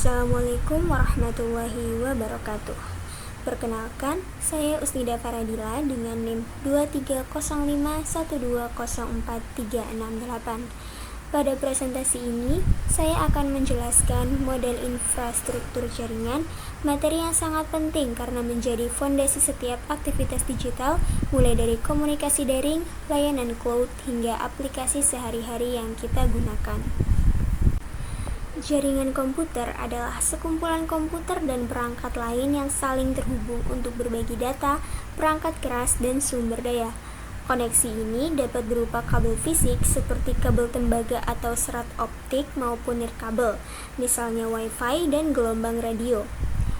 Assalamualaikum warahmatullahi wabarakatuh. Perkenalkan, saya Usnida Faradila dengan NIM 230512043668. Pada presentasi ini, saya akan menjelaskan model infrastruktur jaringan, materi yang sangat penting karena menjadi fondasi setiap aktivitas digital, mulai dari komunikasi daring, layanan cloud, hingga aplikasi sehari-hari yang kita gunakan. Jaringan komputer adalah sekumpulan komputer dan perangkat lain yang saling terhubung untuk berbagi data, perangkat keras, dan sumber daya. Koneksi ini dapat berupa kabel fisik seperti kabel tembaga atau serat optik maupun nirkabel, misalnya Wi-Fi dan gelombang radio.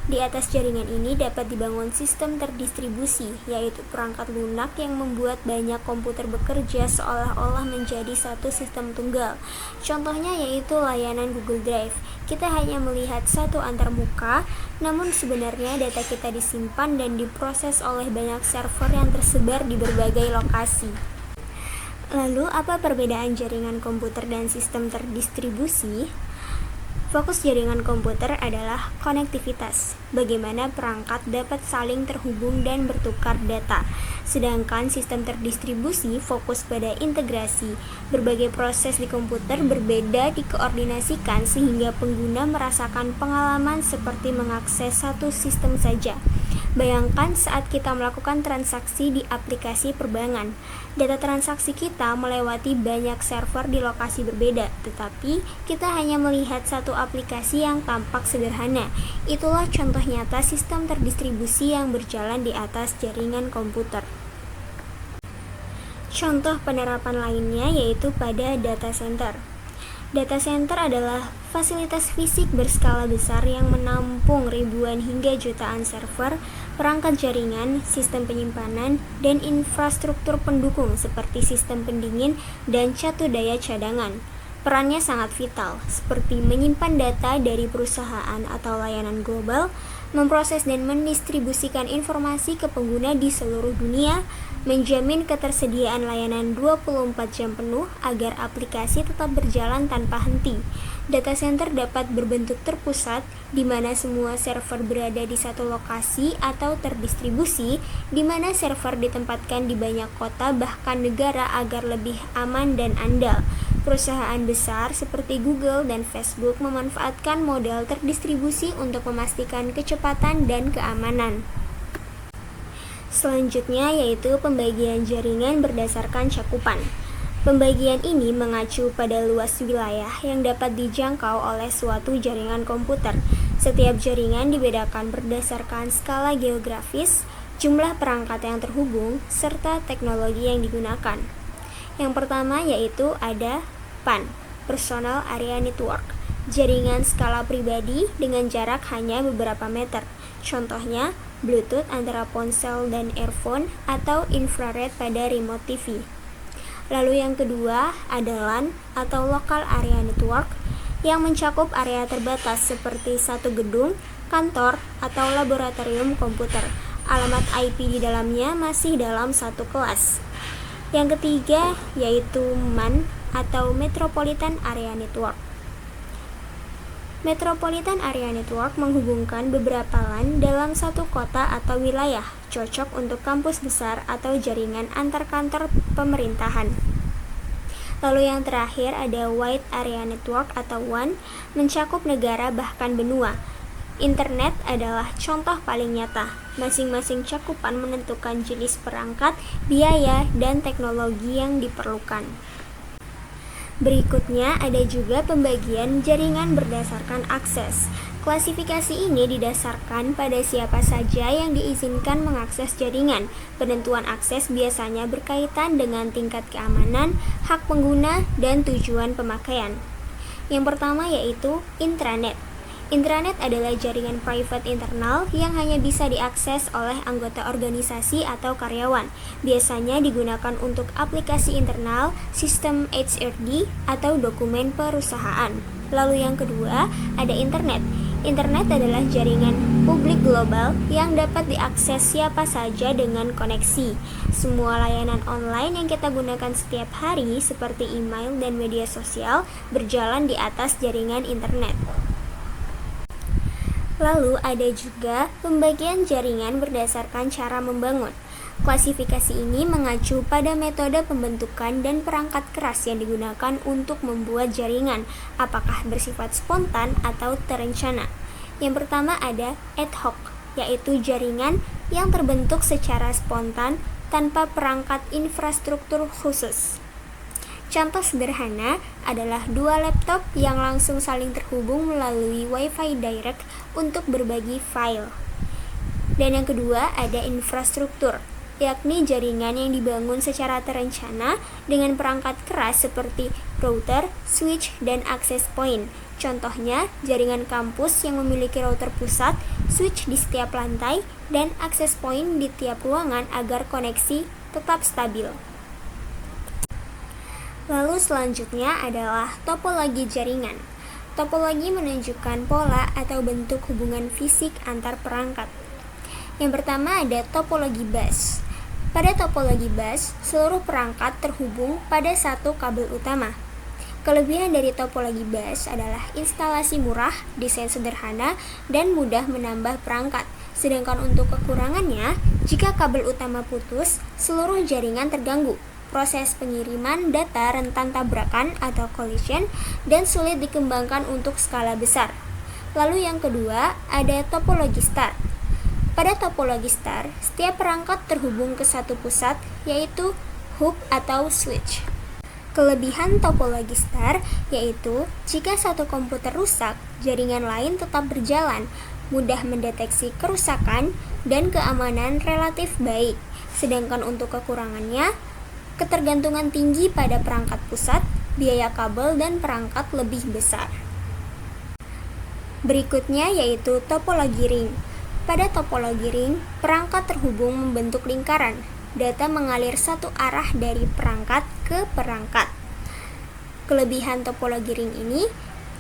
Di atas jaringan ini dapat dibangun sistem terdistribusi, yaitu perangkat lunak yang membuat banyak komputer bekerja seolah-olah menjadi satu sistem tunggal. Contohnya yaitu layanan Google Drive. Kita hanya melihat satu antarmuka, namun sebenarnya data kita disimpan dan diproses oleh banyak server yang tersebar di berbagai lokasi. Lalu, apa perbedaan jaringan komputer dan sistem terdistribusi? Fokus jaringan komputer adalah konektivitas, bagaimana perangkat dapat saling terhubung dan bertukar data. Sedangkan sistem terdistribusi fokus pada integrasi. Berbagai proses di komputer berbeda dikoordinasikan sehingga pengguna merasakan pengalaman seperti mengakses satu sistem saja. Bayangkan saat kita melakukan transaksi di aplikasi perbankan. Data transaksi kita melewati banyak server di lokasi berbeda, tetapi kita hanya melihat satu aplikasi yang tampak sederhana. Itulah contoh nyata sistem terdistribusi yang berjalan di atas jaringan komputer. Contoh penerapan lainnya yaitu pada data center. Data center adalah fasilitas fisik berskala besar yang menampung ribuan hingga jutaan server, perangkat jaringan, sistem penyimpanan, dan infrastruktur pendukung seperti sistem pendingin dan catu daya cadangan. Perannya sangat vital, seperti menyimpan data dari perusahaan atau layanan global, memproses dan mendistribusikan informasi ke pengguna di seluruh dunia, menjamin ketersediaan layanan 24 jam penuh agar aplikasi tetap berjalan tanpa henti. Data center dapat berbentuk terpusat, di mana semua server berada di satu lokasi atau terdistribusi, di mana server ditempatkan di banyak kota bahkan negara agar lebih aman dan andal. Perusahaan besar seperti Google dan Facebook memanfaatkan model terdistribusi untuk memastikan kecepatan dan keamanan. Selanjutnya yaitu pembagian jaringan berdasarkan cakupan. Pembagian ini mengacu pada luas wilayah yang dapat dijangkau oleh suatu jaringan komputer. Setiap jaringan dibedakan berdasarkan skala geografis, jumlah perangkat yang terhubung, serta teknologi yang digunakan. Yang pertama yaitu ada PAN, Personal Area Network, jaringan skala pribadi dengan jarak hanya beberapa meter. Contohnya, Bluetooth antara ponsel dan earphone atau infrared pada remote TV. Lalu yang kedua ada LAN atau Local Area Network yang mencakup area terbatas seperti satu gedung, kantor, atau laboratorium komputer. Alamat IP di dalamnya masih dalam satu kelas. Yang ketiga yaitu MAN atau Metropolitan Area Network. Metropolitan Area Network menghubungkan beberapa LAN dalam satu kota atau wilayah, cocok untuk kampus besar atau jaringan antar kantor pemerintahan. Lalu yang terakhir ada Wide Area Network atau WAN, mencakup negara bahkan benua. Internet adalah contoh paling nyata. Masing-masing cakupan menentukan jenis perangkat, biaya, dan teknologi yang diperlukan. Berikutnya ada juga pembagian jaringan berdasarkan akses. Klasifikasi ini didasarkan pada siapa saja yang diizinkan mengakses jaringan. Penentuan akses biasanya berkaitan dengan tingkat keamanan, hak pengguna, dan tujuan pemakaian. Yang pertama yaitu intranet. Intranet adalah jaringan private internal yang hanya bisa diakses oleh anggota organisasi atau karyawan. Biasanya digunakan untuk aplikasi internal, sistem HRD, atau dokumen perusahaan. Lalu yang kedua, ada internet. Internet adalah jaringan publik global yang dapat diakses siapa saja dengan koneksi. Semua layanan online yang kita gunakan setiap hari seperti email dan media sosial berjalan di atas jaringan internet. Lalu ada juga pembagian jaringan berdasarkan cara membangun. Klasifikasi ini mengacu pada metode pembentukan dan perangkat keras yang digunakan untuk membuat jaringan, apakah bersifat spontan atau terencana. Yang pertama ada ad hoc, yaitu jaringan yang terbentuk secara spontan tanpa perangkat infrastruktur khusus. Contoh sederhana adalah dua laptop yang langsung saling terhubung melalui Wi-Fi direct untuk berbagi file. Dan yang kedua ada infrastruktur, yakni jaringan yang dibangun secara terencana dengan perangkat keras seperti router, switch, dan access point. Contohnya, jaringan kampus yang memiliki router pusat, switch di setiap lantai, dan access point di tiap ruangan agar koneksi tetap stabil. Lalu selanjutnya adalah topologi jaringan. Topologi menunjukkan pola atau bentuk hubungan fisik antar perangkat. Yang pertama ada topologi bus. Pada topologi bus, seluruh perangkat terhubung pada satu kabel utama. Kelebihan dari topologi bus adalah instalasi murah, desain sederhana, dan mudah menambah perangkat. Sedangkan untuk kekurangannya, jika kabel utama putus, seluruh jaringan terganggu. Proses pengiriman data rentan tabrakan atau collision dan sulit dikembangkan untuk skala besar. Lalu yang kedua, ada topologi star. Pada topologi star, setiap perangkat terhubung ke satu pusat, yaitu hub atau switch. Kelebihan topologi star yaitu jika satu komputer rusak, jaringan lain tetap berjalan, mudah mendeteksi kerusakan, dan keamanan relatif baik. Sedangkan untuk kekurangannya, ketergantungan tinggi pada perangkat pusat, biaya kabel, dan perangkat lebih besar. Berikutnya yaitu topologi ring. Pada topologi ring, perangkat terhubung membentuk lingkaran. Data mengalir satu arah dari perangkat ke perangkat. Kelebihan topologi ring ini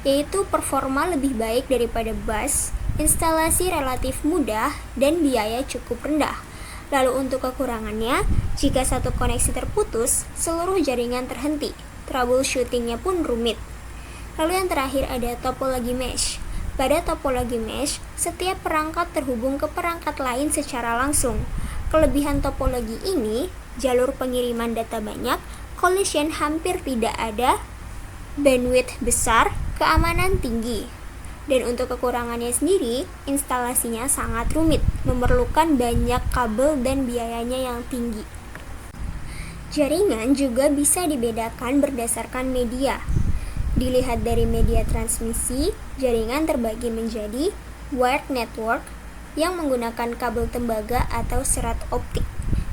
yaitu performa lebih baik daripada bus, instalasi relatif mudah, dan biaya cukup rendah. Lalu untuk kekurangannya, jika satu koneksi terputus, seluruh jaringan terhenti. Troubleshooting-nya pun rumit. Lalu yang terakhir ada topologi mesh. Pada topologi mesh, setiap perangkat terhubung ke perangkat lain secara langsung. Kelebihan topologi ini, jalur pengiriman data banyak, collision hampir tidak ada, bandwidth besar, keamanan tinggi. Dan untuk kekurangannya sendiri, instalasinya sangat rumit, memerlukan banyak kabel dan biayanya yang tinggi. Jaringan juga bisa dibedakan berdasarkan media. Dilihat dari media transmisi, jaringan terbagi menjadi wired network yang menggunakan kabel tembaga atau serat optik.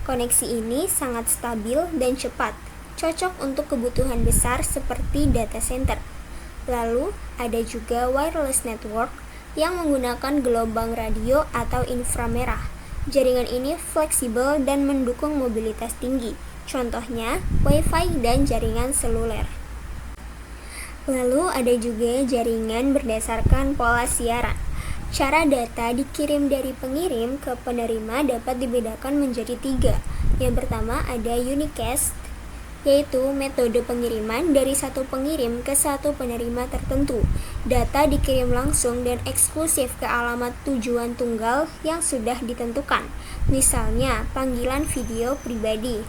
Koneksi ini sangat stabil dan cepat, cocok untuk kebutuhan besar seperti data center. Lalu, ada juga wireless network yang menggunakan gelombang radio atau inframerah. Jaringan ini fleksibel dan mendukung mobilitas tinggi. Contohnya, Wi-Fi dan jaringan seluler. Lalu, ada juga jaringan berdasarkan pola siaran. Cara data dikirim dari pengirim ke penerima dapat dibedakan menjadi 3. Yang pertama ada unicast, yaitu metode pengiriman dari satu pengirim ke satu penerima tertentu. Data dikirim langsung dan eksklusif ke alamat tujuan tunggal yang sudah ditentukan, misalnya panggilan video pribadi.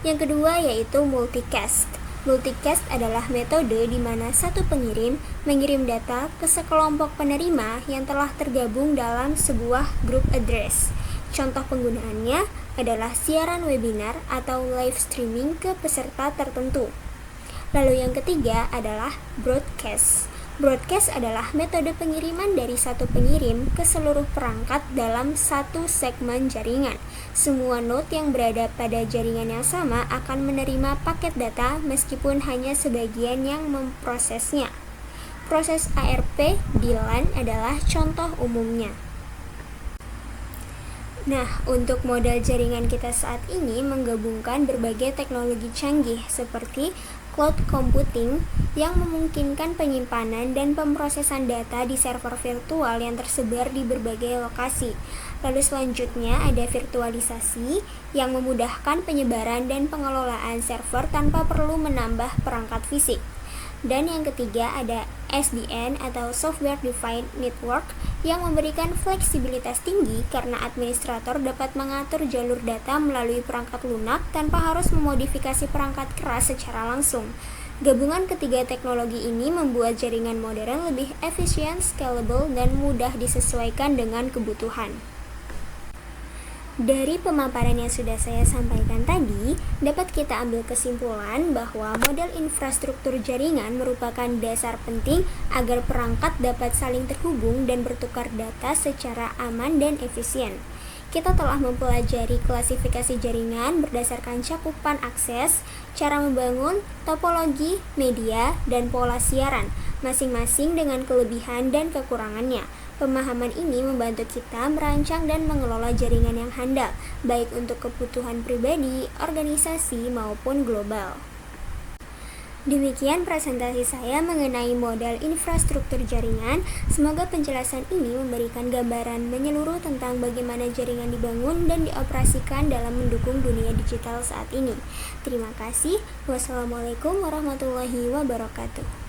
Yang kedua yaitu multicast. Multicast adalah metode di mana satu pengirim mengirim data ke sekelompok penerima yang telah tergabung dalam sebuah group address. Contoh penggunaannya adalah siaran webinar atau live streaming ke peserta tertentu. Lalu yang ketiga adalah broadcast. Broadcast adalah metode pengiriman dari satu pengirim ke seluruh perangkat dalam satu segmen jaringan. Semua node yang berada pada jaringan yang sama akan menerima paket data meskipun hanya sebagian yang memprosesnya. Proses ARP di LAN adalah contoh umumnya. Nah, untuk model jaringan kita saat ini menggabungkan berbagai teknologi canggih seperti cloud computing yang memungkinkan penyimpanan dan pemrosesan data di server virtual yang tersebar di berbagai lokasi. Lalu selanjutnya ada virtualisasi yang memudahkan penyebaran dan pengelolaan server tanpa perlu menambah perangkat fisik. Dan yang ketiga ada SDN atau Software Defined Network yang memberikan fleksibilitas tinggi karena administrator dapat mengatur jalur data melalui perangkat lunak tanpa harus memodifikasi perangkat keras secara langsung. Gabungan ketiga teknologi ini membuat jaringan modern lebih efisien, scalable, dan mudah disesuaikan dengan kebutuhan. Dari pemaparan yang sudah saya sampaikan tadi, dapat kita ambil kesimpulan bahwa model infrastruktur jaringan merupakan dasar penting agar perangkat dapat saling terhubung dan bertukar data secara aman dan efisien. Kita telah mempelajari klasifikasi jaringan berdasarkan cakupan akses, cara membangun, topologi, media, dan pola siaran, masing-masing dengan kelebihan dan kekurangannya. Pemahaman ini membantu kita merancang dan mengelola jaringan yang handal, baik untuk kebutuhan pribadi, organisasi, maupun global. Demikian presentasi saya mengenai model infrastruktur jaringan. Semoga penjelasan ini memberikan gambaran menyeluruh tentang bagaimana jaringan dibangun dan dioperasikan dalam mendukung dunia digital saat ini. Terima kasih. Wassalamualaikum warahmatullahi wabarakatuh.